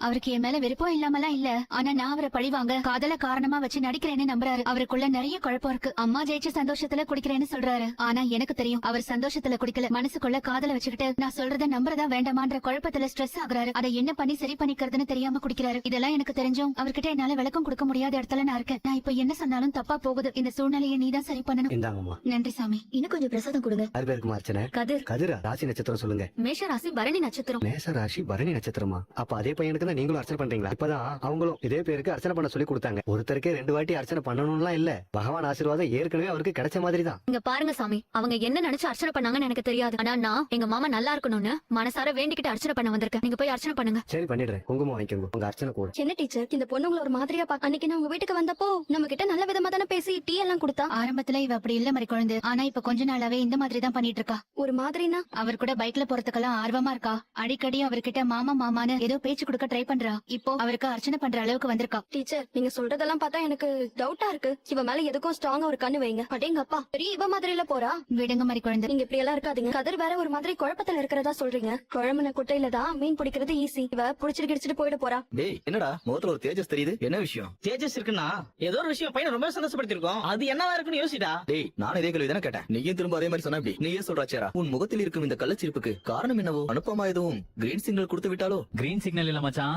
அவருக்கு என் மேல விருப்பம் இல்லாமலாம் இல்ல. ஆனா நான் அவரை பழிவாங்க காதல காரணமா வச்சு நடிக்கிறேன்னு நம்புறாரு. அவருக்குள்ள நிறைய குழப்பம் இருக்கு. அம்மா ஜெயிச்ச சந்தோஷத்துல குடிக்கிறேன்னு சொல்றாரு. ஆனா எனக்கு தெரியும் அவர் சந்தோஷத்துல குடிக்கல. மனசுக்குள்ள காதல வச்சுக்கிட்டு நான் சொல்றத நம்புறதா வேண்டாமான்ற குழப்பத்துல ஸ்ட்ரெஸ் ஆகுறாரு. அதை என்ன பண்ணி சரி பண்ணிக்கிறதுன்னு தெரியாம குடிக்கிறாரு. இதெல்லாம் எனக்கு தெரிஞ்சும் அவர்கிட்ட என்னால விளக்கம் கொடுக்க முடியாத இடத்துல நான் இருக்கேன். நான் இப்ப என்ன சொன்னாலும் தப்பா போகுது. இந்த சூழ்நிலையை நீதான் சரி பண்ணணும். இந்தாங்கம்மா. நன்றி சாமி. இன்னும் கொஞ்சம் பிரசாதம் கொடுங்க. அது பேருக்குமா அர்ச்சனை? கதிர். கதிரா? ராசி நட்சத்திரம் சொல்லுங்க. மேஷ ராசி பரணி நட்சத்திரம். மேஷ ராசி பரணி நட்சத்திரமா? அப்ப அதே பையனுக்கு தான் நீங்களும் அர்ச்சனை பண்றீங்களா? இப்பதான் அவங்களும் இதே பேருக்கு அர்ச்சனை பண்ண சொல்லி கொடுத்தாங்க. ஒருத்தருக்கே 2 வாட்டி அர்ச்சனை பண்ணணும்லாம் இல்ல. பகவான் ஆசீர்வாதம் ஏற்கனவே அவருக்கு கிடைச்ச மாதிரி தான். இங்க பாருங்க சாமி, அவங்க என்ன நினைச்சு அர்ச்சனை பண்ணாங்கன்னு எனக்கு தெரியாது. ஆனா நான் எங்க மாமா நல்லா இருக்கணும்னு மனசார வேண்டிக்கிட்டு அர்ச்சனை பண்ண வந்திருக்கேன். நீங்க போய் அர்ச்சனை பண்ணுங்க. சரி பண்ணிடுறேன். குங்குமம் வாங்கிக்கோங்க. உங்க அர்ச்சனை கூட. என்ன டீச்சர், இந்த பொண்ணுங்களை ஒரு மாதிரியா பாக்க. அன்னைக்கு நான் உங்க வீட்டுக்கு வந்தப்போ நம்ம கிட்ட நல்ல விதமா தானே பேசி டீ எல்லாம் கொடுத்தா. ஆரம்பத்துல இவ அப்படி இல்ல மாதிரி குழந்தை. ஆனா இப்ப கொஞ்ச நாளாவே இந்த மாதிரி தான் பண்ணிட்டு இருக்கா. ஒரு மாதிரினா அவர் கூட பைக்ல போறதுக்கெல்லாம் ஆர்வமா இருக்கா. அடிக்கடி அவர்கிட்ட மாமா மாமான்னு ஏதோ பேச்சு கொடுக்க ட்ரை பண்றா. இப்போ அவருக்கு அர்ச்சனை பண்ற அளவுக்கு வந்திருக்கா. டீச்சர், நீங்க சொல்றதெல்லாம் பார்த்தா எனக்கு டவுட்டா இருக்கு. இவ மேல எதுக்கும் ஸ்ட்ராங்கா ஒரு கண்ணு வைங்க. அடேங்க அப்பா, பெரிய இவ மாதிரில போறா. விடுங்க மாதிரி குழந்தை. நீங்க இப்படி எல்லாம் இருக்காதீங்க. கதிர் வேற ஒரு மாதிரி குழப்பத்துல இருக்கிறதா சொல்றீங்க. குழம்புன குட்டையில தான் மீன் பிடிக்கிறது ஈஸி. இவ புடிச்சிட்டு கிடிச்சிட்டு போயிட போறா. டேய், என்னடா முகத்துல ஒரு தேஜஸ் தெரியுது? என்ன விஷயம்? தேஜஸ் இருக்குன்னா ஏதோ ஒரு விஷயம் பையனை ரொம்ப சந்தோஷப்படுத்திருக்கோம். அது என்னவா இருக்குன்னு யோசிடா. டேய், நான் இதே கேள்வி தானே கேட்டேன். நீயும் திரும்ப அதே மாதிரி சொன்ன எப்படி? நீயே சொல்றாச்சேரா, உன் முகத்தில் இருக்கும் இந்த கள்ளச்சிரிப்புக்கு காரணம் என்னவோ? அனுப்பமா எதுவும் கிரீன் சிக்னல் கொடுத்து விட்டாலோ? கிரீன் சிக்னல் இல்ல மச்சான்,